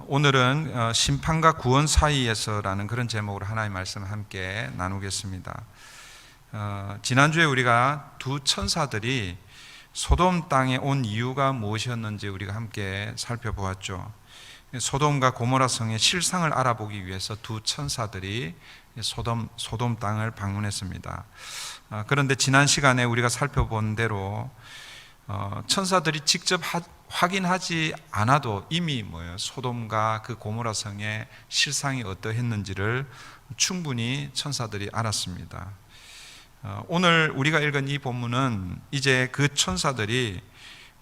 오늘은 심판과 구원 사이에서라는 그런 제목으로 하나님의 말씀을 함께 나누겠습니다. 지난주에 우리가 두 천사들이 소돔 땅에 온 이유가 무엇이었는지 우리가 함께 살펴보았죠. 소돔과 고모라 성의 실상을 알아보기 위해서 두 천사들이 소돔 땅을 방문했습니다. 그런데 지난 시간에 우리가 살펴본 대로 천사들이 직접 확인하지 않아도 이미 소돔과 그 고모라 성의 실상이 어떠했는지를 충분히 천사들이 알았습니다. 오늘 우리가 읽은 이 본문은 이제 그 천사들이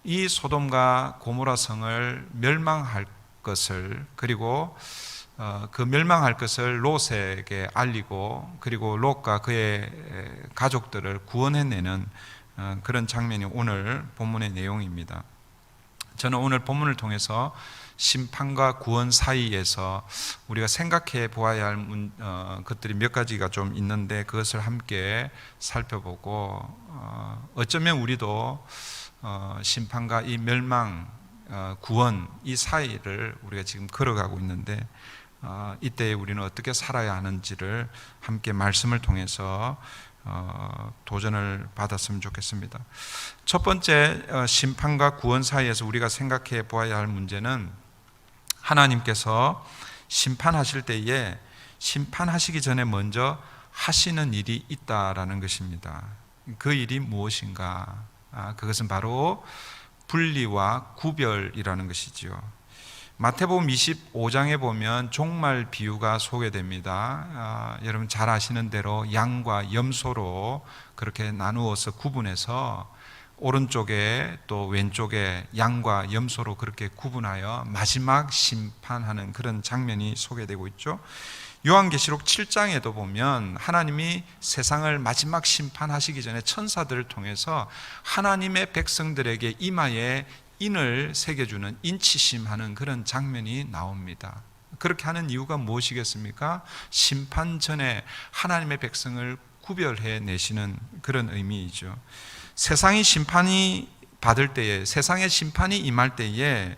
이 소돔과 고모라 성을 멸망할 것을, 그리고 그 멸망할 것을 롯에게 알리고, 그리고 롯과 그의 가족들을 구원해내는 그런 장면이 오늘 본문의 내용입니다. 저는 오늘 본문을 통해서 심판과 구원 사이에서 우리가 생각해 보아야 할 것들이 몇 가지가 좀 있는데, 그것을 함께 살펴보고, 어쩌면 우리도 심판과 이 멸망, 구원, 이 사이를 우리가 지금 걸어가고 있는데, 이때 우리는 어떻게 살아야 하는지를 함께 말씀을 통해서 도전을 받았으면 좋겠습니다. 첫 번째, 심판과 구원 사이에서 우리가 생각해 보아야 할 문제는, 하나님께서 심판하실 때에 심판하시기 전에 먼저 하시는 일이 있다라는 것입니다. 그 일이 무엇인가? 그것은 바로 분리와 구별이라는 것이죠. 마태복음 25장에 보면 종말 비유가 소개됩니다. 여러분 잘 아시는 대로 양과 염소로 그렇게 나누어서 구분해서 오른쪽에 또 왼쪽에 양과 염소로 그렇게 구분하여 마지막 심판하는 그런 장면이 소개되고 있죠. 요한계시록 7장에도 보면 하나님이 세상을 마지막 심판하시기 전에 천사들을 통해서 하나님의 백성들에게 이마에 인을 새겨주는 인치심하는 그런 장면이 나옵니다. 그렇게 하는 이유가 무엇이겠습니까? 심판 전에 하나님의 백성을 구별해 내시는 그런 의미이죠. 세상이 심판이 받을 때에, 세상의 심판이 임할 때에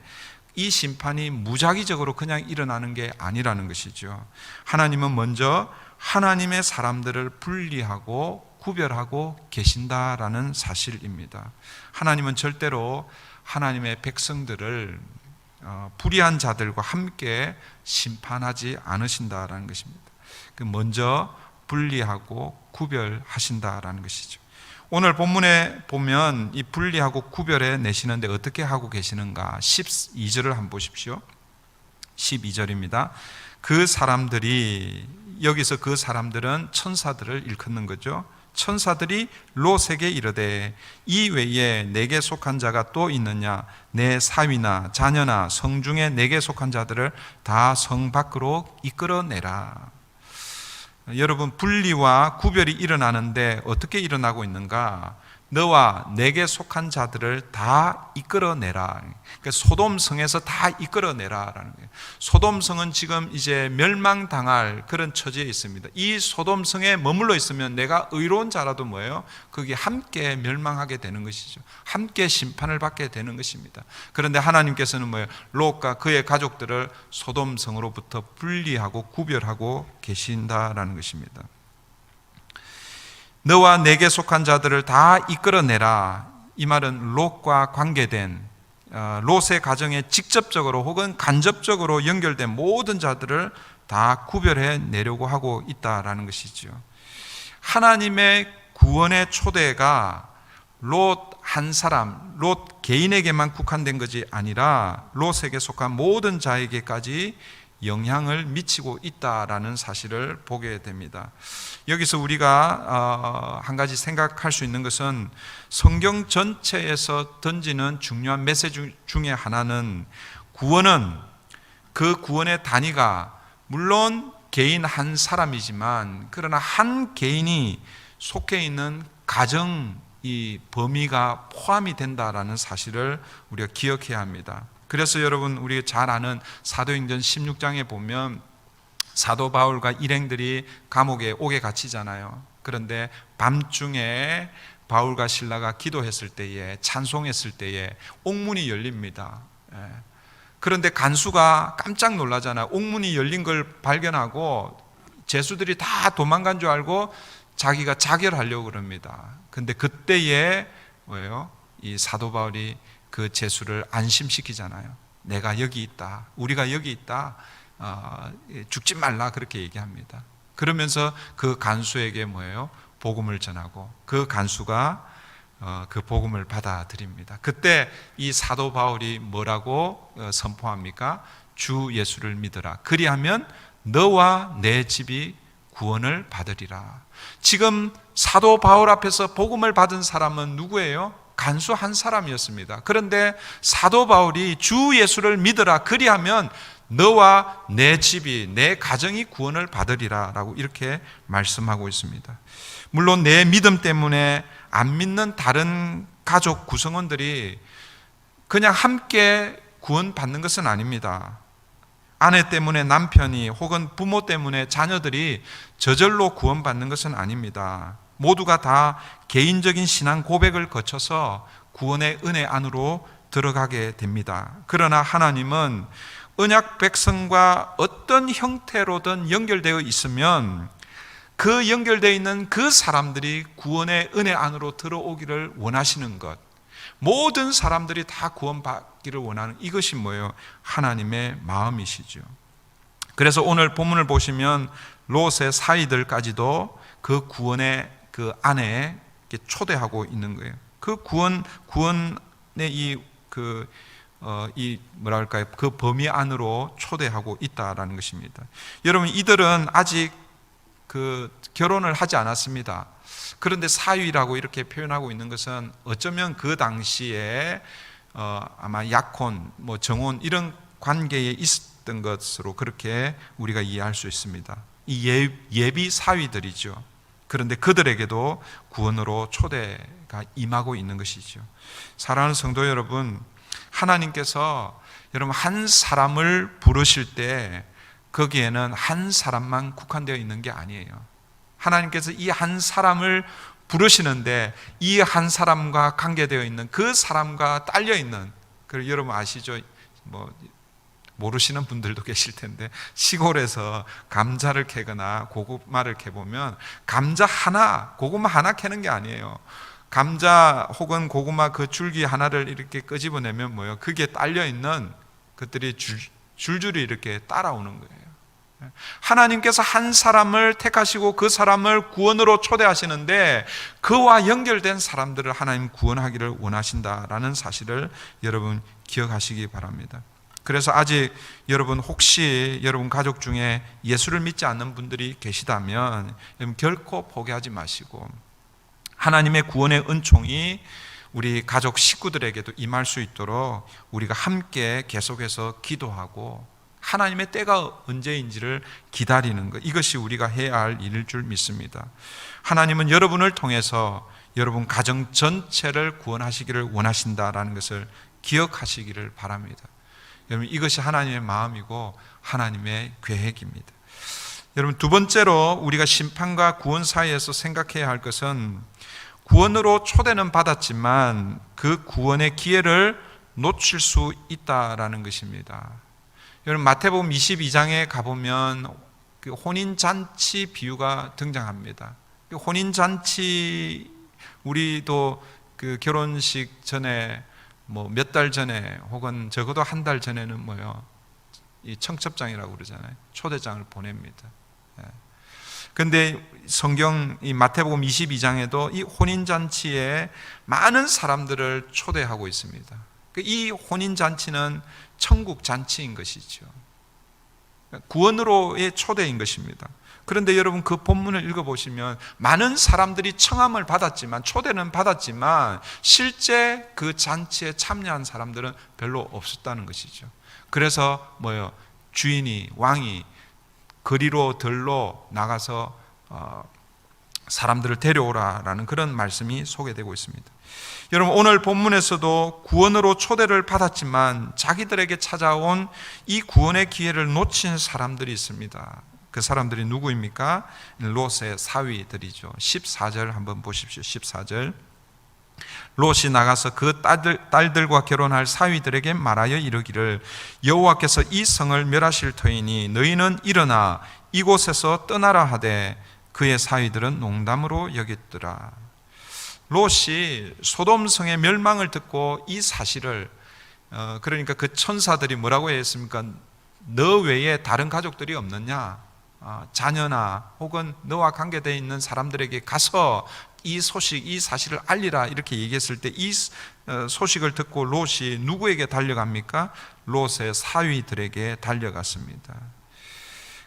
이 심판이 무작위적으로 그냥 일어나는 게 아니라는 것이죠. 하나님은 먼저 하나님의 사람들을 분리하고 구별하고 계신다라는 사실입니다. 하나님은 절대로 하나님의 백성들을 불의한 자들과 함께 심판하지 않으신다라는 것입니다. 먼저 분리하고 구별하신다라는 것이죠. 오늘 본문에 보면 이 분리하고 구별해 내시는데 어떻게 하고 계시는가? 12절을 한번 보십시오. 12절입니다. 그 사람들이, 여기서 그 사람들은 천사들을 일컫는 거죠. 천사들이 롯에게 이르되 이 외에 내게 속한 자가 또 있느냐? 내 사위나 자녀나 성중에 내게 속한 자들을 다 성 밖으로 이끌어내라. 여러분, 분리와 구별이 일어나는데 어떻게 일어나고 있는가? 너와 내게 속한 자들을 다 이끌어내라. 그러니까 소돔성에서 다 이끌어내라라는 거예요. 소돔성은 지금 이제 멸망당할 그런 처지에 있습니다. 이 소돔성에 머물러 있으면 내가 의로운 자라도 뭐예요? 거기 함께 멸망하게 되는 것이죠. 함께 심판을 받게 되는 것입니다. 그런데 하나님께서는 뭐예요? 롯과 그의 가족들을 소돔성으로부터 분리하고 구별하고 계신다라는 것입니다. 너와 내게 속한 자들을 다 이끌어내라. 이 말은 롯과 관계된, 롯의 가정에 직접적으로 혹은 간접적으로 연결된 모든 자들을 다 구별해 내려고 하고 있다라는 것이죠. 하나님의 구원의 초대가 롯 한 사람, 롯 개인에게만 국한된 것이 아니라 롯에게 속한 모든 자에게까지 영향을 미치고 있다라는 사실을 보게 됩니다. 여기서 우리가 한 가지 생각할 수 있는 것은, 성경 전체에서 던지는 중요한 메시지 중에 하나는, 구원은, 그 구원의 단위가 물론 개인 한 사람이지만, 그러나 한 개인이 속해 있는 가정, 이 범위가 포함이 된다라는 사실을 우리가 기억해야 합니다. 그래서 여러분, 우리가 잘 아는 사도행전 16장에 보면 사도 바울과 일행들이 감옥에 옥에 갇히잖아요. 그런데 밤중에 바울과 실라가 기도했을 때에, 찬송했을 때에 옥문이 열립니다. 그런데 간수가 깜짝 놀라잖아요. 옥문이 열린 걸 발견하고 제수들이 다 도망간 줄 알고 자기가 자결하려고 그럽니다. 근데 그때에 뭐예요? 이 사도 바울이 그 제수를 안심시키잖아요. 내가 여기 있다. 우리가 여기 있다. 죽지 말라. 그렇게 얘기합니다. 그러면서 그 간수에게 뭐예요? 복음을 전하고 그 간수가 그 복음을 받아들입니다. 그때 이 사도 바울이 뭐라고 선포합니까? 주 예수를 믿어라. 그리하면 너와 내 집이 구원을 받으리라. 지금 사도 바울 앞에서 복음을 받은 사람은 누구예요? 간수 한 사람이었습니다. 그런데 사도 바울이 주 예수를 믿어라. 그리하면 너와 내 집이, 내 가정이 구원을 받으리라 라고 이렇게 말씀하고 있습니다. 물론 내 믿음 때문에 안 믿는 다른 가족 구성원들이 그냥 함께 구원받는 것은 아닙니다. 아내 때문에 남편이 혹은 부모 때문에 자녀들이 저절로 구원받는 것은 아닙니다. 모두가 다 개인적인 신앙 고백을 거쳐서 구원의 은혜 안으로 들어가게 됩니다. 그러나 하나님은 언약 백성과 어떤 형태로든 연결되어 있으면 그 연결되어 있는 그 사람들이 구원의 은혜 안으로 들어오기를 원하시는 것, 모든 사람들이 다 구원받기를 원하는 이것이 뭐예요? 하나님의 마음이시죠. 그래서 오늘 본문을 보시면 롯의 사이들까지도 그 구원의 그 안에 초대하고 있는 거예요. 그 구원의 그 범위 안으로 초대하고 있다라는 것입니다. 여러분, 이들은 아직 그 결혼을 하지 않았습니다. 그런데 사위라고 이렇게 표현하고 있는 것은 어쩌면 그 당시에 아마 약혼, 정혼 이런 관계에 있었던 것으로 그렇게 우리가 이해할 수 있습니다. 이 예비 사위들이죠. 그런데 그들에게도 구원으로 초대가 임하고 있는 것이죠. 사랑하는 성도 여러분, 하나님께서 여러분 한 사람을 부르실 때 거기에는 한 사람만 국한되어 있는 게 아니에요. 하나님께서 이 한 사람을 부르시는데 이 한 사람과 관계되어 있는 그 사람과 딸려 있는, 그리고 여러분 아시죠? 모르시는 분들도 계실 텐데 시골에서 감자를 캐거나 고구마를 캐보면 감자 하나, 고구마 하나 캐는 게 아니에요. 감자 혹은 고구마 그 줄기 하나를 이렇게 끄집어내면 뭐예요? 그게 딸려 있는 것들이 줄줄이 이렇게 따라오는 거예요. 하나님께서 한 사람을 택하시고 그 사람을 구원으로 초대하시는데 그와 연결된 사람들을 하나님 구원하기를 원하신다라는 사실을 여러분 기억하시기 바랍니다. 그래서 아직 여러분 혹시 여러분 가족 중에 예수를 믿지 않는 분들이 계시다면 결코 포기하지 마시고 하나님의 구원의 은총이 우리 가족 식구들에게도 임할 수 있도록 우리가 함께 계속해서 기도하고 하나님의 때가 언제인지를 기다리는 것, 이것이 우리가 해야 할 일일 줄 믿습니다. 하나님은 여러분을 통해서 여러분 가정 전체를 구원하시기를 원하신다라는 것을 기억하시기를 바랍니다. 여러분, 이것이 하나님의 마음이고 하나님의 계획입니다. 여러분, 두 번째로 우리가 심판과 구원 사이에서 생각해야 할 것은 구원으로 초대는 받았지만 그 구원의 기회를 놓칠 수 있다라는 것입니다. 여러분, 마태복음 22장에 가보면 그 혼인잔치 비유가 등장합니다. 그 혼인잔치, 우리도 그 결혼식 전에 몇 달 전에 혹은 적어도 한 달 전에는 이 청첩장이라고 그러잖아요. 초대장을 보냅니다. 그런데 성경 이 마태복음 22장에도 이 혼인잔치에 많은 사람들을 초대하고 있습니다. 이 혼인잔치는 천국 잔치인 것이죠. 구원으로의 초대인 것입니다. 그런데 여러분 그 본문을 읽어보시면 많은 사람들이 청함을 받았지만, 초대는 받았지만 실제 그 잔치에 참여한 사람들은 별로 없었다는 것이죠. 그래서 주인이, 왕이 거리로 들로 나가서 사람들을 데려오라라는 그런 말씀이 소개되고 있습니다. 여러분, 오늘 본문에서도 구원으로 초대를 받았지만 자기들에게 찾아온 이 구원의 기회를 놓친 사람들이 있습니다. 그 사람들이 누구입니까? 롯의 사위들이죠. 14절 한번 보십시오. 14절 롯이 나가서 그 딸들과 결혼할 사위들에게 말하여 이르기를 여호와께서 이 성을 멸하실 터이니 너희는 일어나 이곳에서 떠나라 하되 그의 사위들은 농담으로 여겼더라. 롯이 소돔 성의 멸망을 듣고 이 사실을 그러니까 그 천사들이 뭐라고 했습니까? 너 외에 다른 가족들이 없느냐? 자녀나 혹은 너와 관계되어 있는 사람들에게 가서 이 소식, 이 사실을 알리라 이렇게 얘기했을 때 이 소식을 듣고 롯이 누구에게 달려갑니까? 롯의 사위들에게 달려갔습니다.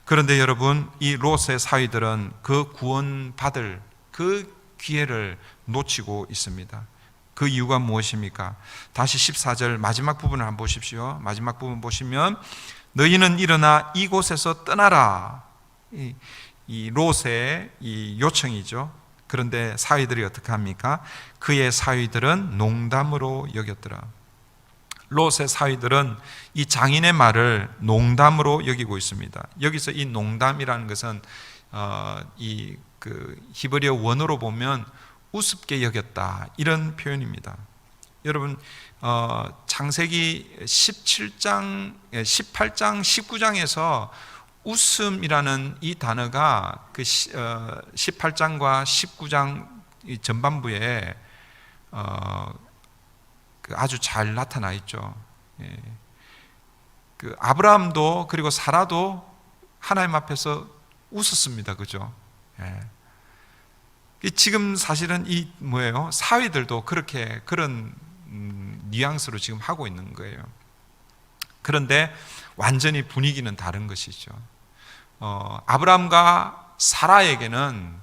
그런데 여러분, 이 롯의 사위들은 그 구원받을 그 기회를 놓치고 있습니다. 그 이유가 무엇입니까? 다시 14절 마지막 부분을 한번 보십시오. 마지막 부분 보시면 너희는 일어나 이곳에서 떠나라. 이 롯의 이 요청이죠. 그런데 사위들이 어떻게 합니까? 그의 사위들은 농담으로 여겼더라. 롯의 사위들은 이 장인의 말을 농담으로 여기고 있습니다. 여기서 이 농담이라는 것은 이 히브리어 원어로 보면 우습게 여겼다 이런 표현입니다. 여러분 창세기 18장, 19장에서 웃음이라는 이 단어가 그 18장과 19장 전반부에 아주 잘 나타나 있죠. 그 아브라함도 그리고 사라도 하나님 앞에서 웃었습니다. 그죠? 지금 사실은 이 뭐예요? 사위들도 그렇게 그런 뉘앙스로 지금 하고 있는 거예요. 그런데 완전히 분위기는 다른 것이죠. 아브라함과 사라에게는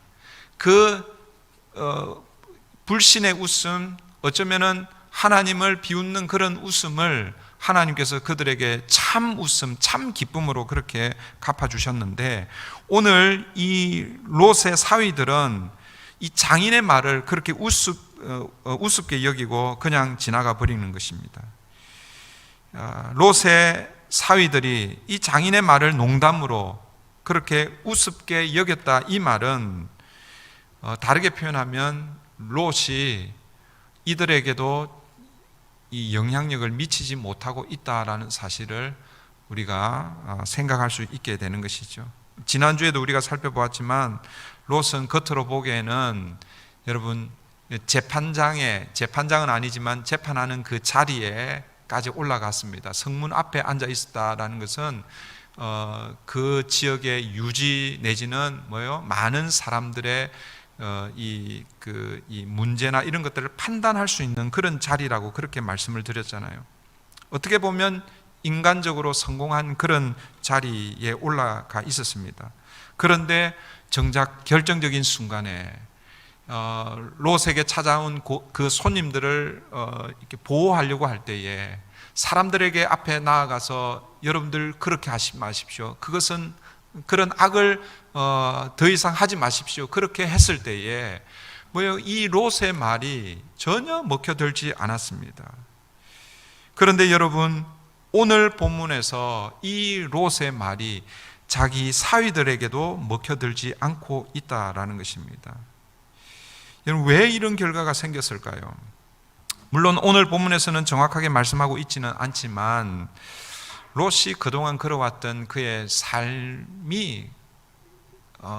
불신의 웃음, 어쩌면은 하나님을 비웃는 그런 웃음을 하나님께서 그들에게 참 웃음, 참 기쁨으로 그렇게 갚아주셨는데 오늘 이 롯의 사위들은 이 장인의 말을 그렇게 우습게 여기고 그냥 지나가 버리는 것입니다. 롯의 사위들이 이 장인의 말을 농담으로 그렇게 우습게 여겼다 이 말은 다르게 표현하면 롯이 이들에게도 이 영향력을 미치지 못하고 있다라는 사실을 우리가 생각할 수 있게 되는 것이죠. 지난주에도 우리가 살펴보았지만 롯은 겉으로 보기에는 여러분 재판장은 아니지만 재판하는 그 자리에까지 올라갔습니다. 성문 앞에 앉아 있었다라는 것은 그 지역의 유지 내지는 많은 사람들의 이 문제나 이런 것들을 판단할 수 있는 그런 자리라고 그렇게 말씀을 드렸잖아요. 어떻게 보면 인간적으로 성공한 그런 자리에 올라가 있었습니다. 그런데 정작 결정적인 순간에 롯에게 찾아온 그 손님들을 이렇게 보호하려고 할 때에 사람들에게 앞에 나아가서 여러분들 그렇게 하지 마십시오. 그것은 그런 악을 더 이상 하지 마십시오. 그렇게 했을 때에 이 롯의 말이 전혀 먹혀들지 않았습니다. 그런데 여러분 오늘 본문에서 이 롯의 말이 자기 사위들에게도 먹혀들지 않고 있다라는 것입니다. 여러분 왜 이런 결과가 생겼을까요? 물론 오늘 본문에서는 정확하게 말씀하고 있지는 않지만 롯이 그동안 걸어왔던 그의 삶이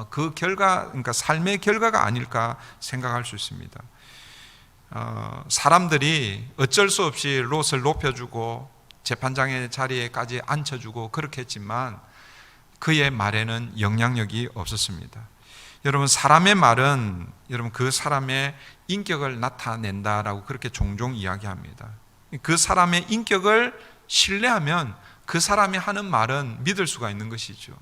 그 결과, 그러니까 삶의 결과가 아닐까 생각할 수 있습니다. 사람들이 어쩔 수 없이 롯을 높여주고 재판장의 자리에까지 앉혀주고 그렇게 했지만 그의 말에는 영향력이 없었습니다. 여러분 사람의 말은 여러분 그 사람의 인격을 나타낸다라고 그렇게 종종 이야기합니다. 그 사람의 인격을 신뢰하면 그 사람이 하는 말은 믿을 수가 있는 것이죠.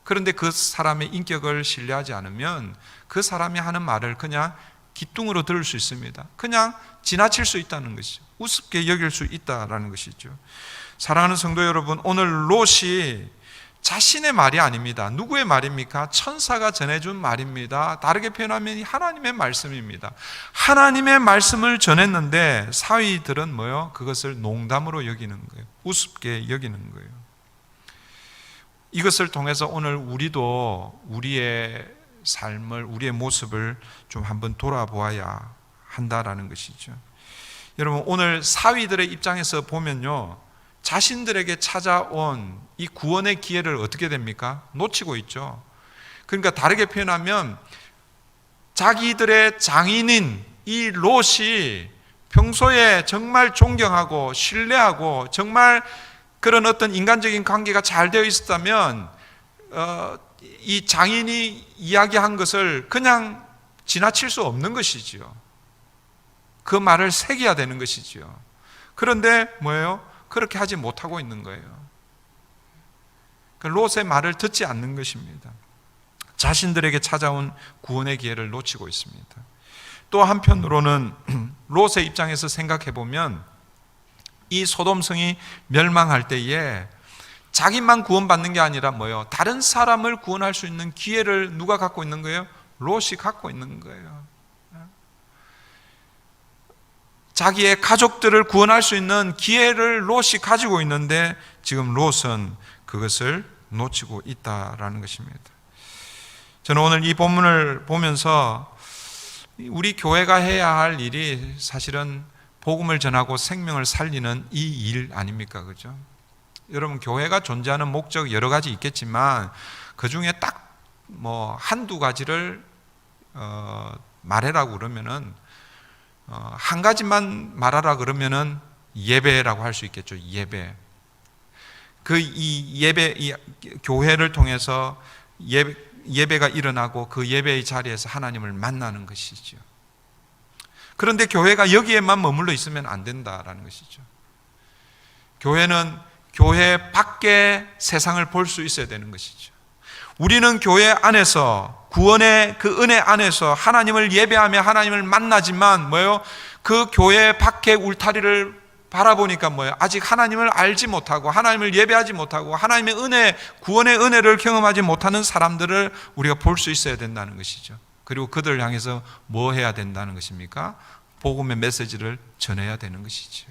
그런데 그 사람의 인격을 신뢰하지 않으면 그 사람이 하는 말을 그냥 기뚱으로 들을 수 있습니다. 그냥 지나칠 수 있다는 것이죠. 우습게 여길 수 있다는 것이죠. 사랑하는 성도 여러분, 오늘 롯이 자신의 말이 아닙니다. 누구의 말입니까? 천사가 전해준 말입니다. 다르게 표현하면 하나님의 말씀입니다. 하나님의 말씀을 전했는데 사위들은 그것을 농담으로 여기는 거예요. 우습게 여기는 거예요. 이것을 통해서 오늘 우리도 우리의 삶을, 우리의 모습을 좀 한번 돌아보아야 한다라는 것이죠. 여러분, 오늘 사위들의 입장에서 보면요, 자신들에게 찾아온 이 구원의 기회를 어떻게 됩니까? 놓치고 있죠. 그러니까 다르게 표현하면 자기들의 장인인 이 롯이 평소에 정말 존경하고 신뢰하고 정말 그런 어떤 인간적인 관계가 잘 되어 있었다면 이 장인이 이야기한 것을 그냥 지나칠 수 없는 것이지요. 그 말을 새겨야 되는 것이지요. 그런데 뭐예요? 그렇게 하지 못하고 있는 거예요. 롯의 말을 듣지 않는 것입니다. 자신들에게 찾아온 구원의 기회를 놓치고 있습니다. 또 한편으로는 롯의 입장에서 생각해 보면 이 소돔성이 멸망할 때에 자기만 구원받는 게 아니라 뭐예요? 다른 사람을 구원할 수 있는 기회를 누가 갖고 있는 거예요? 롯이 갖고 있는 거예요. 자기의 가족들을 구원할 수 있는 기회를 롯이 가지고 있는데 지금 롯은 그것을 놓치고 있다라는 것입니다. 저는 오늘 이 본문을 보면서 우리 교회가 해야 할 일이 사실은 복음을 전하고 생명을 살리는 이 일 아닙니까? 그죠? 여러분, 교회가 존재하는 목적 여러 가지 있겠지만 그 중에 딱 뭐 한두 가지를 말해라고 그러면은 한 가지만 말하라 그러면은 예배라고 할 수 있겠죠. 예배. 이 예배, 이 교회를 통해서 예배가 일어나고 그 예배의 자리에서 하나님을 만나는 것이죠. 그런데 교회가 여기에만 머물러 있으면 안 된다라는 것이죠. 교회는 교회 밖에 세상을 볼 수 있어야 되는 것이죠. 우리는 교회 안에서 구원의 그 은혜 안에서 하나님을 예배하며 하나님을 만나지만 뭐예요? 그 교회 밖의 울타리를 바라보니까 뭐예요? 아직 하나님을 알지 못하고 하나님을 예배하지 못하고 하나님의 은혜, 구원의 은혜를 경험하지 못하는 사람들을 우리가 볼 수 있어야 된다는 것이죠. 그리고 그들을 향해서 뭐 해야 된다는 것입니까? 복음의 메시지를 전해야 되는 것이죠.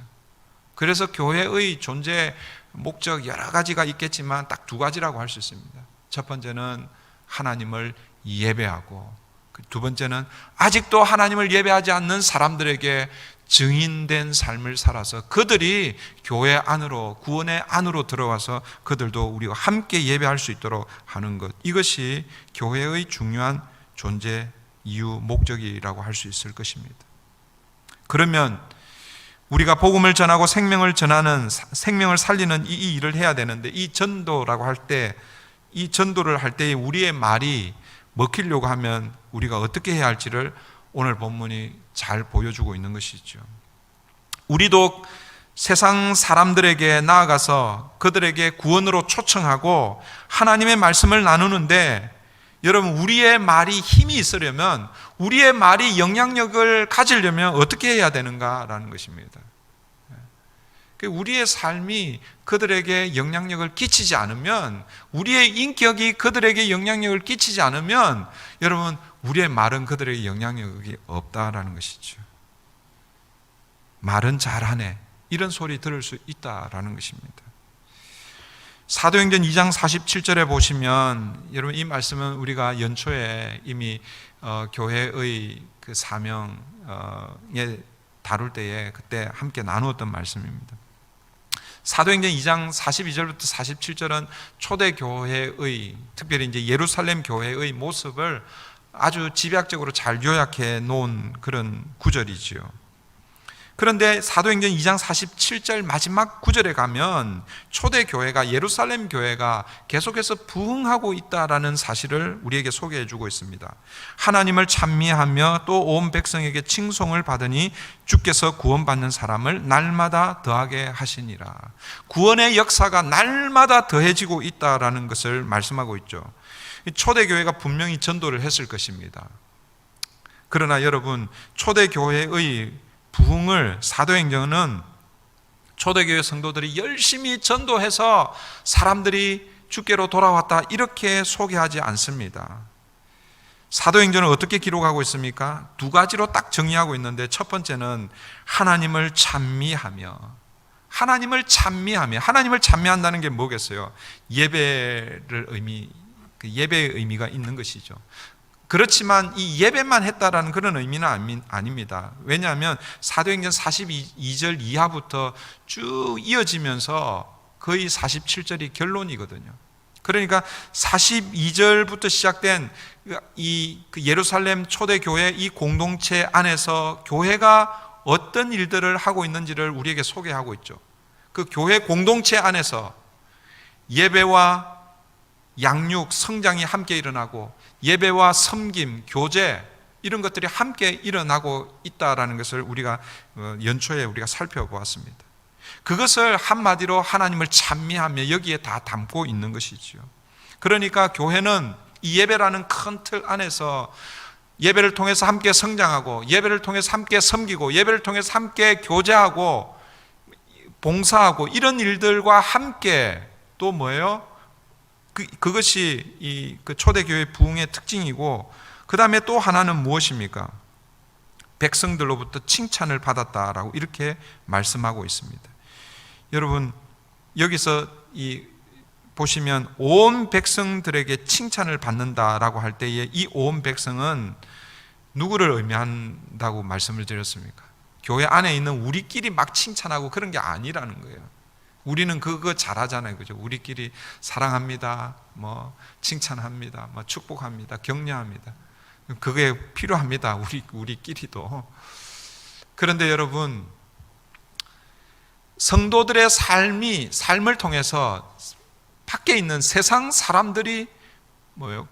그래서 교회의 존재 목적 여러 가지가 있겠지만 딱 두 가지라고 할 수 있습니다. 첫 번째는 하나님을 예배하고, 두 번째는 아직도 하나님을 예배하지 않는 사람들에게 증인된 삶을 살아서 그들이 교회 안으로, 구원의 안으로 들어와서 그들도 우리와 함께 예배할 수 있도록 하는 것, 이것이 교회의 중요한 존재 이유, 목적이라고 할 수 있을 것입니다. 그러면 우리가 복음을 전하고 생명을 전하는, 생명을 살리는 이 일을 해야 되는데, 이 전도라고 할 때, 이 전도를 할 때 우리의 말이 먹히려고 하면 우리가 어떻게 해야 할지를 오늘 본문이 잘 보여주고 있는 것이죠. 우리도 세상 사람들에게 나아가서 그들에게 구원으로 초청하고 하나님의 말씀을 나누는데, 여러분, 우리의 말이 힘이 있으려면, 우리의 말이 영향력을 가지려면 어떻게 해야 되는가라는 것입니다. 우리의 삶이 그들에게 영향력을 끼치지 않으면, 우리의 인격이 그들에게 영향력을 끼치지 않으면, 여러분, 우리의 말은 그들에게 영향력이 없다라는 것이죠. 말은 잘하네, 이런 소리 들을 수 있다라는 것입니다. 사도행전 2장 47절에 보시면, 여러분, 이 말씀은 우리가 연초에 이미 교회의 그 사명에 다룰 때에 그때 함께 나누었던 말씀입니다. 사도행전 2장 42절부터 47절은 초대교회의, 특별히 이제 예루살렘 교회의 모습을 아주 집약적으로 잘 요약해 놓은 그런 구절이지요. 그런데 사도행전 2장 47절 마지막 구절에 가면 초대교회가, 예루살렘 교회가 계속해서 부흥하고 있다라는 사실을 우리에게 소개해 주고 있습니다. 하나님을 찬미하며 또 온 백성에게 칭송을 받으니 주께서 구원받는 사람을 날마다 더하게 하시니라. 구원의 역사가 날마다 더해지고 있다라는 것을 말씀하고 있죠. 초대교회가 분명히 전도를 했을 것입니다. 그러나 여러분, 초대교회의 부흥을 사도행전은 초대교회 성도들이 열심히 전도해서 사람들이 주께로 돌아왔다, 이렇게 소개하지 않습니다. 사도행전을 어떻게 기록하고 있습니까? 두 가지로 딱 정의하고 있는데, 첫 번째는 하나님을 찬미하며, 하나님을 찬미한다는 게 뭐겠어요? 예배의 의미가 있는 것이죠. 그렇지만 이 예배만 했다라는 그런 의미는 아닙니다. 왜냐하면 사도행전 42절 이하부터 쭉 이어지면서 거의 47절이 결론이거든요. 그러니까 42절부터 시작된 이 예루살렘 초대교회 이 공동체 안에서 교회가 어떤 일들을 하고 있는지를 우리에게 소개하고 있죠. 그 교회 공동체 안에서 예배와 양육, 성장이 함께 일어나고 예배와 섬김, 교제 이런 것들이 함께 일어나고 있다라는 것을 우리가 연초에 우리가 살펴보았습니다. 그것을 한마디로 하나님을 찬미하며 여기에 다 담고 있는 것이지요. 그러니까 교회는 이 예배라는 큰 틀 안에서 예배를 통해서 함께 성장하고 예배를 통해서 함께 섬기고 예배를 통해서 함께 교제하고 봉사하고 이런 일들과 함께 또 뭐예요? 그것이 그 초대교회 부흥의 특징이고, 그 다음에 또 하나는 무엇입니까? 백성들로부터 칭찬을 받았다라고 이렇게 말씀하고 있습니다. 여러분, 여기서 보시면 온 백성들에게 칭찬을 받는다라고 할 때에 이 온 백성은 누구를 의미한다고 말씀을 드렸습니까? 교회 안에 있는 우리끼리 막 칭찬하고 그런 게 아니라는 거예요. 우리는 그거 잘하잖아요, 그죠? 우리끼리 사랑합니다, 뭐 칭찬합니다, 뭐 축복합니다, 격려합니다. 그게 필요합니다, 우리끼리도. 그런데 여러분, 성도들의 삶을 통해서 밖에 있는 세상 사람들이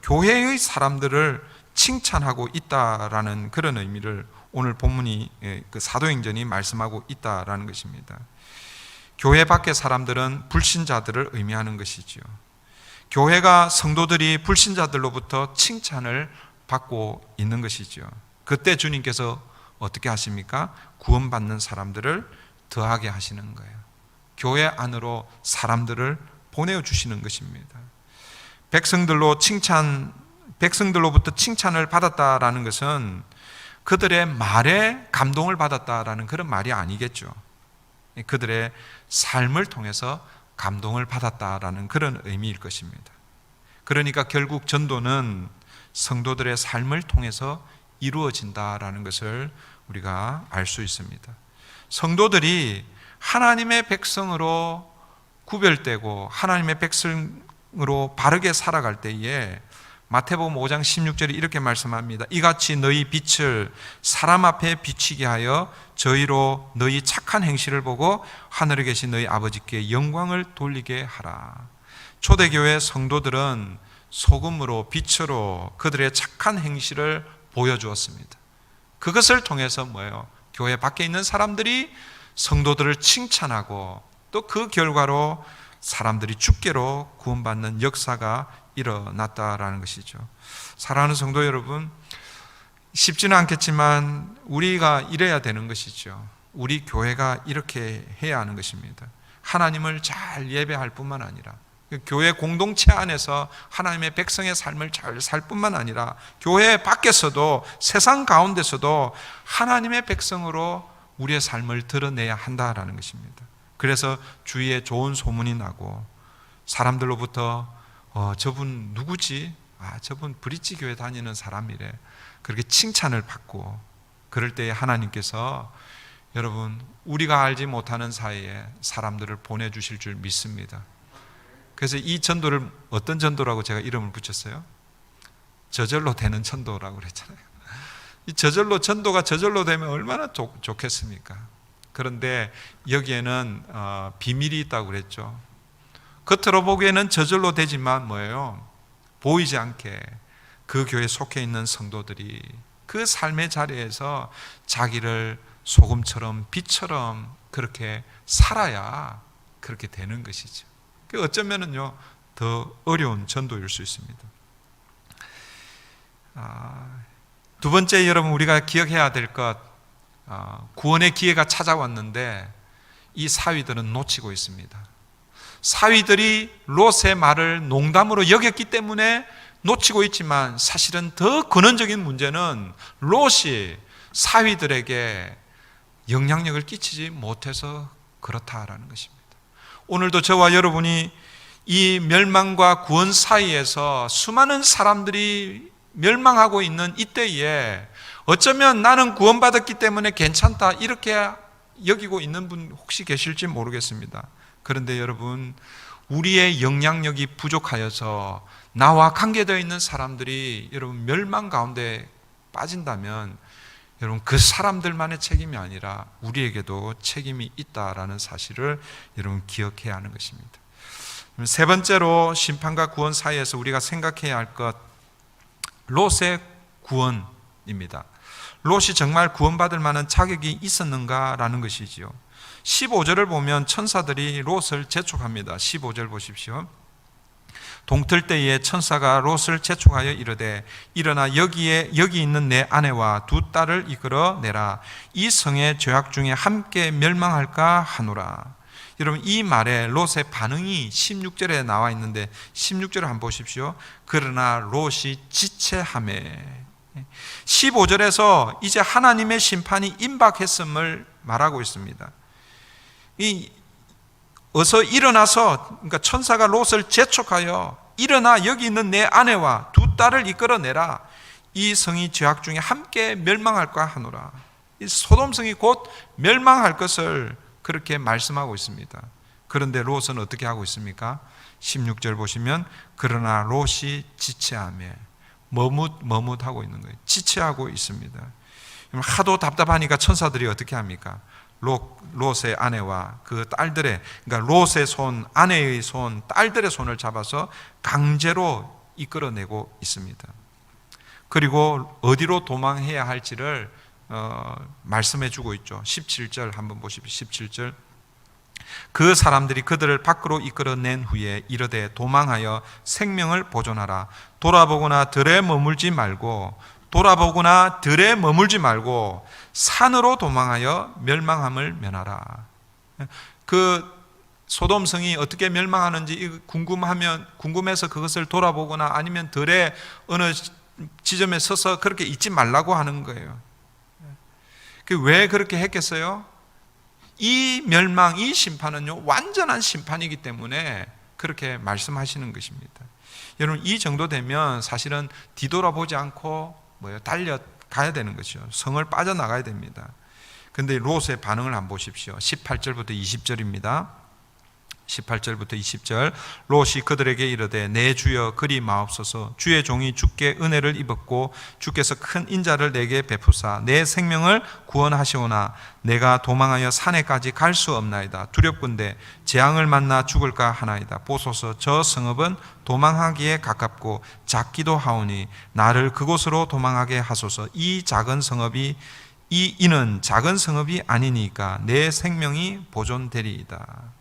교회의 사람들을 칭찬하고 있다라는 그런 의미를 오늘 본문이 그 사도행전이 말씀하고 있다라는 것입니다. 교회 밖의 사람들은 불신자들을 의미하는 것이지요. 교회가 성도들이 불신자들로부터 칭찬을 받고 있는 것이지요. 그때 주님께서 어떻게 하십니까? 구원받는 사람들을 더하게 하시는 거예요. 교회 안으로 사람들을 보내주시는 것입니다. 백성들로부터 칭찬을 받았다라는 것은 그들의 말에 감동을 받았다라는 그런 말이 아니겠죠. 그들의 삶을 통해서 감동을 받았다라는 그런 의미일 것입니다. 그러니까 결국 전도는 성도들의 삶을 통해서 이루어진다라는 것을 우리가 알 수 있습니다. 성도들이 하나님의 백성으로 구별되고 하나님의 백성으로 바르게 살아갈 때에 마태복음 5장 16절에 이렇게 말씀합니다. 이같이 너희 빛을 사람 앞에 비치게 하여 저희로 너희 착한 행실을 보고 하늘에 계신 너희 아버지께 영광을 돌리게 하라. 초대교회 성도들은 소금으로 빛으로 그들의 착한 행실을 보여주었습니다. 그것을 통해서 교회 밖에 있는 사람들이 성도들을 칭찬하고 또 그 결과로 사람들이 주께로 구원받는 역사가 일어났다라는 것이죠. 사랑하는 성도 여러분, 쉽지는 않겠지만 우리가 이래야 되는 것이죠. 우리 교회가 이렇게 해야 하는 것입니다. 하나님을 잘 예배할 뿐만 아니라 교회 공동체 안에서 하나님의 백성의 삶을 잘 살 뿐만 아니라 교회 밖에서도 세상 가운데서도 하나님의 백성으로 우리의 삶을 드러내야 한다라는 것입니다. 그래서 주위에 좋은 소문이 나고 사람들로부터 저분 누구지? 저분 브릿지 교회 다니는 사람이래. 그렇게 칭찬을 받고 그럴 때에 하나님께서 여러분 우리가 알지 못하는 사이에 사람들을 보내주실 줄 믿습니다. 그래서 이 전도를 어떤 전도라고 제가 이름을 붙였어요? 저절로 되는 전도라고 그랬잖아요. 이 전도가 저절로 되면 얼마나 좋겠습니까? 그런데 여기에는 비밀이 있다고 그랬죠. 겉으로 보기에는 저절로 되지만 보이지 않게 그 교회에 속해 있는 성도들이 그 삶의 자리에서 자기를 소금처럼 빛처럼 그렇게 살아야 그렇게 되는 것이죠. 어쩌면은요 더 어려운 전도일 수 있습니다. 두 번째 여러분 우리가 기억해야 될 것, 구원의 기회가 찾아왔는데 이 사위들은 놓치고 있습니다. 사위들이 롯의 말을 농담으로 여겼기 때문에 놓치고 있지만 사실은 더 근원적인 문제는 롯이 사위들에게 영향력을 끼치지 못해서 그렇다라는 것입니다. 오늘도 저와 여러분이 이 멸망과 구원 사이에서 수많은 사람들이 멸망하고 있는 이때에 어쩌면 나는 구원받았기 때문에 괜찮다 이렇게 여기고 있는 분 혹시 계실지 모르겠습니다. 그런데 여러분, 우리의 영향력이 부족하여서 나와 관계되어 있는 사람들이 여러분 멸망 가운데 빠진다면 여러분 그 사람들만의 책임이 아니라 우리에게도 책임이 있다라는 사실을 여러분 기억해야 하는 것입니다. 세 번째로 심판과 구원 사이에서 우리가 생각해야 할 것, 롯의 구원입니다. 롯이 정말 구원받을 만한 자격이 있었는가라는 것이지요. 15절을 보면 천사들이 롯을 재촉합니다. 15절 보십시오. 동틀 때에 천사가 롯을 재촉하여 이르되 일어나 여기 있는 내 아내와 두 딸을 이끌어 내라. 이 성의 죄악 중에 함께 멸망할까 하노라. 여러분, 이 말에 롯의 반응이 16절에 나와 있는데 16절을 한번 보십시오. 그러나 롯이 지체하매. 15절에서 이제 하나님의 심판이 임박했음을 말하고 있습니다. 어서 일어나서, 그러니까 천사가 롯을 재촉하여 일어나 여기 있는 내 아내와 두 딸을 이끌어내라. 이 성이 죄악 중에 함께 멸망할까 하노라. 이 소돔성이 곧 멸망할 것을 그렇게 말씀하고 있습니다. 그런데 롯은 어떻게 하고 있습니까? 16절 보시면 그러나 롯이 지체하며 머뭇하고 있는 거예요. 지체하고 있습니다. 하도 답답하니까 천사들이 어떻게 합니까? 롯의 아내와 그 딸들의, 그러니까 롯의 손, 아내의 손, 딸들의 손을 잡아서 강제로 이끌어내고 있습니다. 그리고 어디로 도망해야 할지를 말씀해 주고 있죠. 17절 한번 보십시오. 17절. 그 사람들이 그들을 밖으로 이끌어낸 후에 이르되 도망하여 생명을 보존하라. 돌아보거나 들에 머물지 말고 산으로 도망하여 멸망함을 면하라. 그 소돔성이 어떻게 멸망하는지 궁금해서 그것을 돌아보거나 아니면 들에 어느 지점에 서서 그렇게 있지 말라고 하는 거예요. 왜 그렇게 했겠어요? 이 멸망, 이 심판은요 완전한 심판이기 때문에 그렇게 말씀하시는 것입니다. 여러분, 이 정도 되면 사실은 뒤돌아보지 않고 달려가야 되는 것이죠. 성을 빠져나가야 됩니다. 그런데 롯의 반응을 한번 보십시오. 18절부터 20절입니다. 18절부터 20절. 롯이 그들에게 이르되 내 주여 그리 마옵소서. 주의 종이 주께 은혜를 입었고 주께서 큰 인자를 내게 베푸사 내 생명을 구원하시오나 내가 도망하여 산에까지 갈 수 없나이다. 두렵건대 재앙을 만나 죽을까 하나이다. 보소서, 저 성읍은 도망하기에 가깝고 작기도 하오니 나를 그곳으로 도망하게 하소서. 이는 작은 성읍이 아니니까 내 생명이 보존되리이다.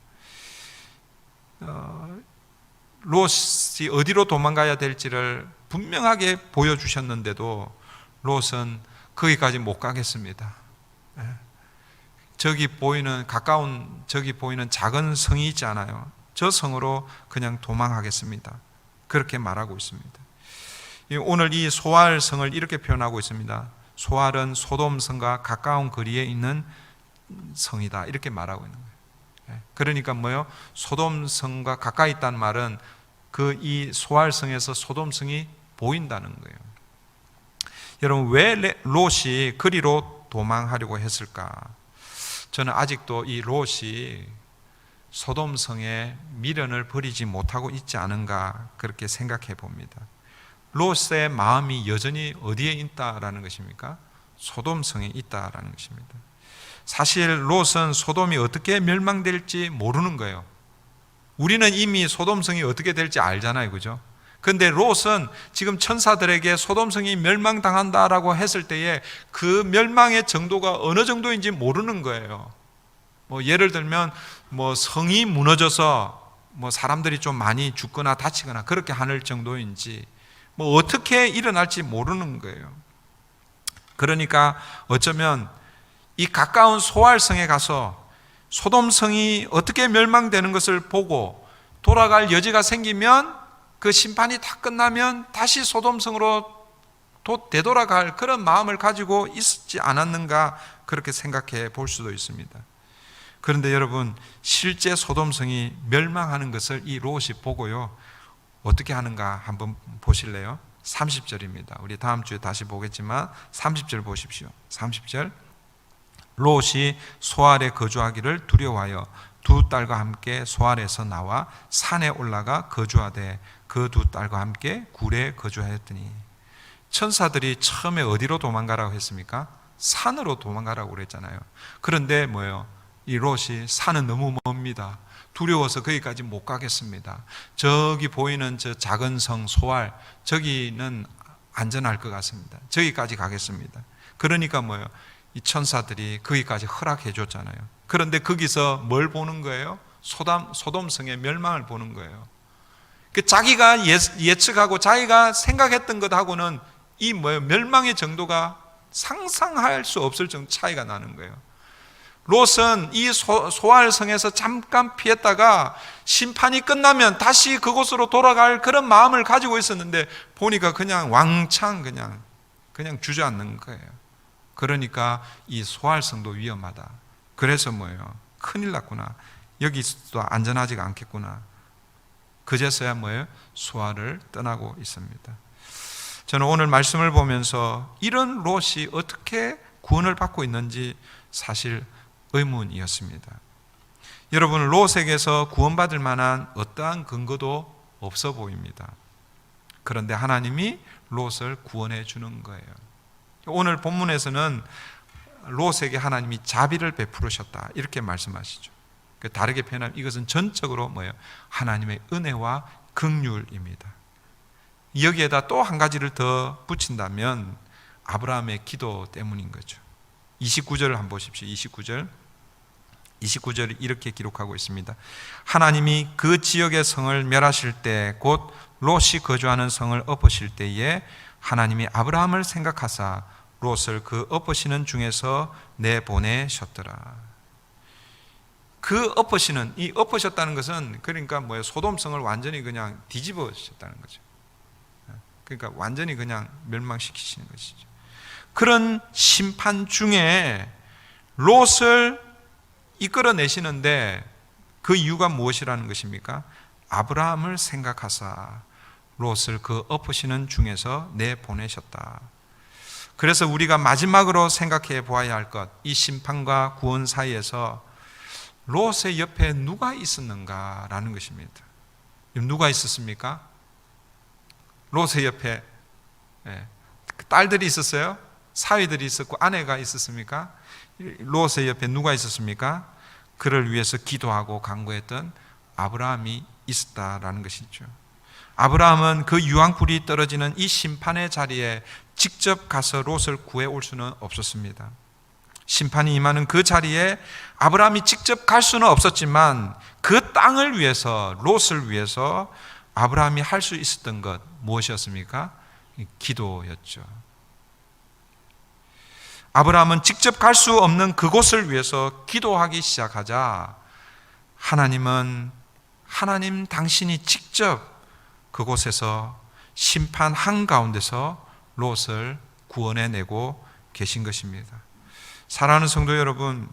롯이 어디로 도망가야 될지를 분명하게 보여주셨는데도 롯은 거기까지 못 가겠습니다. 저기 보이는 작은 성이 있지 않아요? 저 성으로 그냥 도망하겠습니다. 그렇게 말하고 있습니다. 오늘 이 소알성을 이렇게 표현하고 있습니다. 소알은 소돔성과 가까운 거리에 있는 성이다, 이렇게 말하고 있는 거예요. 그러니까 뭐요? 소돔성과 가까이 있다는 말은 이 소알성에서 소돔성이 보인다는 거예요. 여러분, 왜 롯이 그리로 도망하려고 했을까? 저는 아직도 이 롯이 소돔성에 미련을 버리지 못하고 있지 않은가 그렇게 생각해 봅니다. 롯의 마음이 여전히 어디에 있다라는 것입니까? 소돔성에 있다라는 것입니다. 사실 롯은 소돔이 어떻게 멸망될지 모르는 거예요. 우리는 이미 소돔성이 어떻게 될지 알잖아요, 그죠? 그런데 롯은 지금 천사들에게 소돔성이 멸망당한다라고 했을 때에 그 멸망의 정도가 어느 정도인지 모르는 거예요. 예를 들면 성이 무너져서 사람들이 좀 많이 죽거나 다치거나 그렇게 하는 정도인지 어떻게 일어날지 모르는 거예요. 그러니까 어쩌면 이 가까운 소알성에 가서 소돔성이 어떻게 멸망되는 것을 보고 돌아갈 여지가 생기면 그 심판이 다 끝나면 다시 소돔성으로 되돌아갈 그런 마음을 가지고 있지 않았는가 그렇게 생각해 볼 수도 있습니다. 그런데 여러분, 실제 소돔성이 멸망하는 것을 이 롯이 보고요 어떻게 하는가 한번 보실래요? 30절입니다. 우리 다음 주에 다시 보겠지만 30절 보십시오. 30절. 롯이 소알에 거주하기를 두려워하여 두 딸과 함께 소알에서 나와 산에 올라가 거주하되 그 두 딸과 함께 굴에 거주하였더니, 천사들이 처음에 어디로 도망가라고 했습니까? 산으로 도망가라고 그랬잖아요. 그런데 뭐예요? 이 롯이 산은 너무 멉니다. 두려워서 거기까지 못 가겠습니다. 저기 보이는 저 작은 성 소알, 저기는 안전할 것 같습니다. 저기까지 가겠습니다. 그러니까 뭐예요? 이 천사들이 거기까지 허락해 줬잖아요. 그런데 거기서 뭘 보는 거예요? 소돔성의 멸망을 보는 거예요. 자기가 예측하고 자기가 생각했던 것하고는 이 멸망의 정도가 상상할 수 없을 정도 차이가 나는 거예요. 롯은 이 소알성에서 잠깐 피했다가 심판이 끝나면 다시 그곳으로 돌아갈 그런 마음을 가지고 있었는데, 보니까 그냥 왕창 그냥 주저앉는 거예요. 그러니까 이 소알성도 위험하다. 그래서 뭐예요? 큰일 났구나. 여기서도 안전하지가 않겠구나. 그제서야 뭐예요? 소알을 떠나고 있습니다. 저는 오늘 말씀을 보면서 이런 롯이 어떻게 구원을 받고 있는지 사실 의문이었습니다. 여러분, 롯에게서 구원받을 만한 어떠한 근거도 없어 보입니다. 그런데 하나님이 롯을 구원해 주는 거예요. 오늘 본문에서는 롯에게 하나님이 자비를 베푸셨다 이렇게 말씀하시죠. 다르게 표현하면 이것은 전적으로 뭐예요? 하나님의 은혜와 긍휼입니다. 여기에다 또 한 가지를 더 붙인다면 아브라함의 기도 때문인 거죠. 29절을 한번 보십시오. 29절이 이렇게 기록하고 있습니다. 하나님이 그 지역의 성을 멸하실 때, 곧 롯이 거주하는 성을 엎으실 때에 하나님이 아브라함을 생각하사 롯을 그 엎으시는 중에서 내보내셨더라. 그 엎으시는, 이 엎으셨다는 것은 그러니까 뭐예요? 소돔성을 완전히 그냥 뒤집으셨다는 거죠. 그러니까 완전히 그냥 멸망시키시는 것이죠. 그런 심판 중에 롯을 이끌어내시는데 그 이유가 무엇이라는 것입니까? 아브라함을 생각하사 롯을 그 엎으시는 중에서 내보내셨다. 그래서 우리가 마지막으로 생각해 보아야 할 것, 이 심판과 구원 사이에서 롯의 옆에 누가 있었는가라는 것입니다. 누가 있었습니까? 롯의 옆에 딸들이 있었어요? 사위들이 있었고 아내가 있었습니까? 롯의 옆에 누가 있었습니까? 그를 위해서 기도하고 간구했던 아브라함이 있었다라는 것이죠. 아브라함은 그 유황불이 떨어지는 이 심판의 자리에 직접 가서 롯을 구해올 수는 없었습니다. 심판이 임하는 그 자리에 아브라함이 직접 갈 수는 없었지만 그 땅을 위해서, 롯을 위해서 아브라함이 할 수 있었던 것 무엇이었습니까? 기도였죠. 아브라함은 직접 갈 수 없는 그곳을 위해서 기도하기 시작하자 하나님 당신이 직접 그곳에서 심판 한가운데서 롯을 구원해내고 계신 것입니다. 사랑하는 성도 여러분,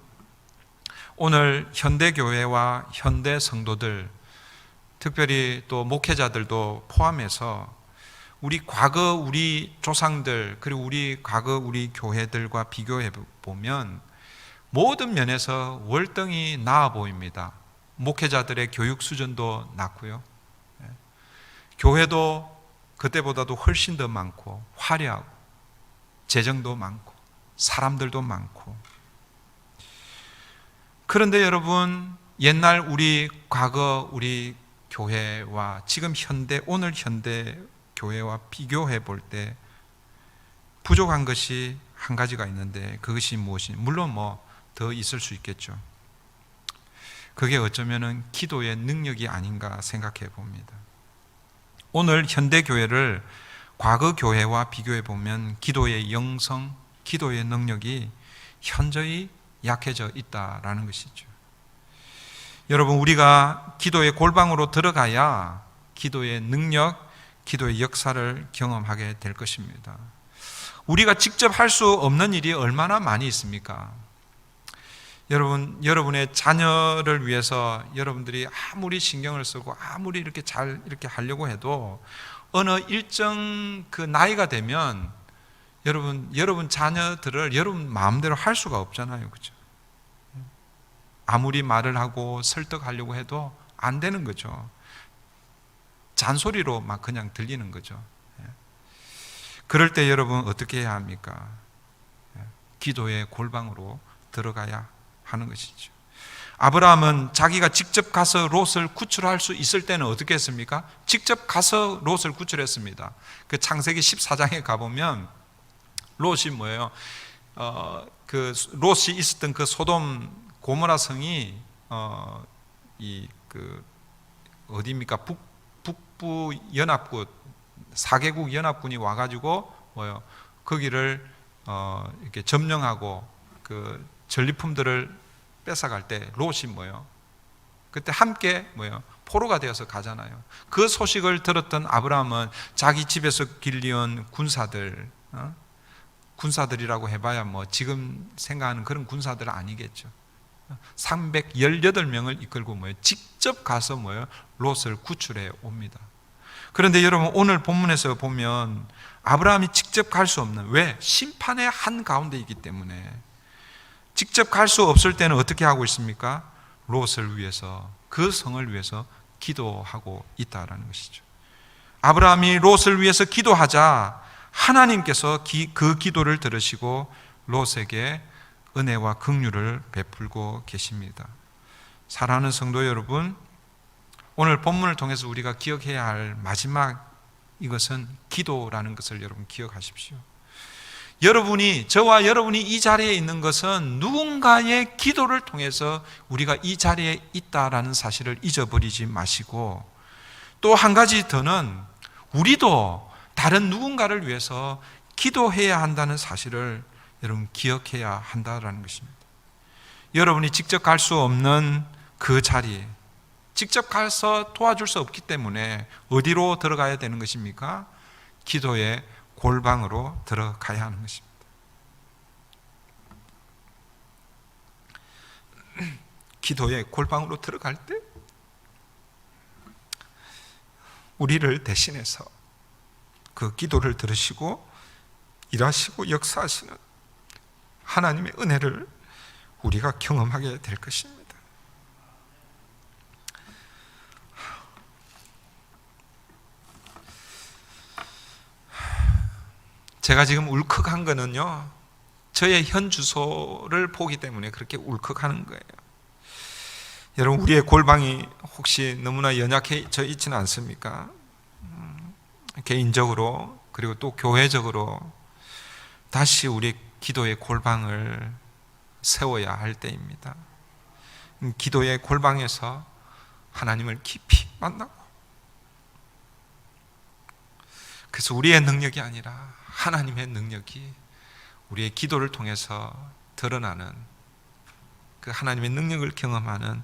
오늘 현대교회와 현대 성도들, 특별히 또 목회자들도 포함해서 우리 과거 우리 조상들, 그리고 우리 과거 우리 교회들과 비교해 보면 모든 면에서 월등히 나아 보입니다. 목회자들의 교육 수준도 낮고요, 교회도 그때보다도 훨씬 더 많고 화려하고 재정도 많고 사람들도 많고. 그런데 여러분, 옛날 우리 과거 우리 교회와 지금 오늘 현대 교회와 비교해 볼 때 부족한 것이 한 가지가 있는데, 그것이 무엇이냐? 물론 더 있을 수 있겠죠. 그게 어쩌면은 기도의 능력이 아닌가 생각해 봅니다. 오늘 현대 교회를 과거 교회와 비교해 보면 기도의 영성, 기도의 능력이 현저히 약해져 있다라는 것이죠. 여러분, 우리가 기도의 골방으로 들어가야 기도의 능력, 기도의 역사를 경험하게 될 것입니다. 우리가 직접 할 수 없는 일이 얼마나 많이 있습니까? 여러분의 자녀를 위해서 여러분들이 아무리 신경을 쓰고 아무리 이렇게 잘 이렇게 하려고 해도 어느 일정 그 나이가 되면 여러분 자녀들을 여러분 마음대로 할 수가 없잖아요. 그죠? 아무리 말을 하고 설득하려고 해도 안 되는 거죠. 잔소리로 막 그냥 들리는 거죠. 그럴 때 여러분 어떻게 해야 합니까? 기도의 골방으로 들어가야 하는 것이죠. 아브라함은 자기가 직접 가서 롯을 구출할 수 있을 때는 어떻게 했습니까? 직접 가서 롯을 구출했습니다. 그 창세기 14장에 가보면 롯이 뭐예요? 그 롯이 있었던 그 소돔 고모라 성이 어디입니까? 북부 연합군 4개국 연합군이 와가지고 뭐요? 거기를 이렇게 점령하고 그 전리품들을 뺏어갈 때 롯이 뭐요? 그때 함께 뭐요? 포로가 되어서 가잖아요. 그 소식을 들었던 아브라함은 자기 집에서 길리온 군사들이라고 해봐야 뭐 지금 생각하는 그런 군사들은 아니겠죠. 318명을 이끌고 뭐요? 직접 가서 뭐요? 롯을 구출해 옵니다. 그런데 여러분 오늘 본문에서 보면 아브라함이 직접 갈 수 없는, 왜? 심판의 한 가운데 있기 때문에 직접 갈 수 없을 때는 어떻게 하고 있습니까? 롯을 위해서, 그 성을 위해서 기도하고 있다라는 것이죠. 아브라함이 롯을 위해서 기도하자 하나님께서 그 기도를 들으시고 롯에게 은혜와 긍휼을 베풀고 계십니다. 사랑하는 성도 여러분, 오늘 본문을 통해서 우리가 기억해야 할 마지막 이것은 기도라는 것을 여러분 기억하십시오. 저와 여러분이 이 자리에 있는 것은 누군가의 기도를 통해서 우리가 이 자리에 있다라는 사실을 잊어버리지 마시고, 또 한 가지 더는 우리도 다른 누군가를 위해서 기도해야 한다는 사실을 여러분 기억해야 한다라는 것입니다. 여러분이 직접 갈 수 없는 그 자리에 직접 가서 도와줄 수 없기 때문에 어디로 들어가야 되는 것입니까? 기도의 골방으로 들어가야 하는 것입니다. 기도의 골방으로 들어갈 때 우리를 대신해서 그 기도를 들으시고 일하시고 역사하시는 하나님의 은혜를 우리가 경험하게 될 것입니다. 제가 지금 울컥한 거는요, 저의 현 주소를 보기 때문에 그렇게 울컥하는 거예요. 여러분, 우리의 골방이 혹시 너무나 연약해져 있지는 않습니까? 개인적으로 그리고 또 교회적으로 다시 우리 기도의 골방을 세워야 할 때입니다. 기도의 골방에서 하나님을 깊이 만나고, 그래서 우리의 능력이 아니라 하나님의 능력이 우리의 기도를 통해서 드러나는 그 하나님의 능력을 경험하는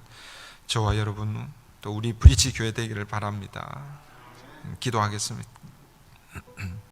저와 여러분, 또 우리 브릿지 교회 되기를 바랍니다. 기도하겠습니다.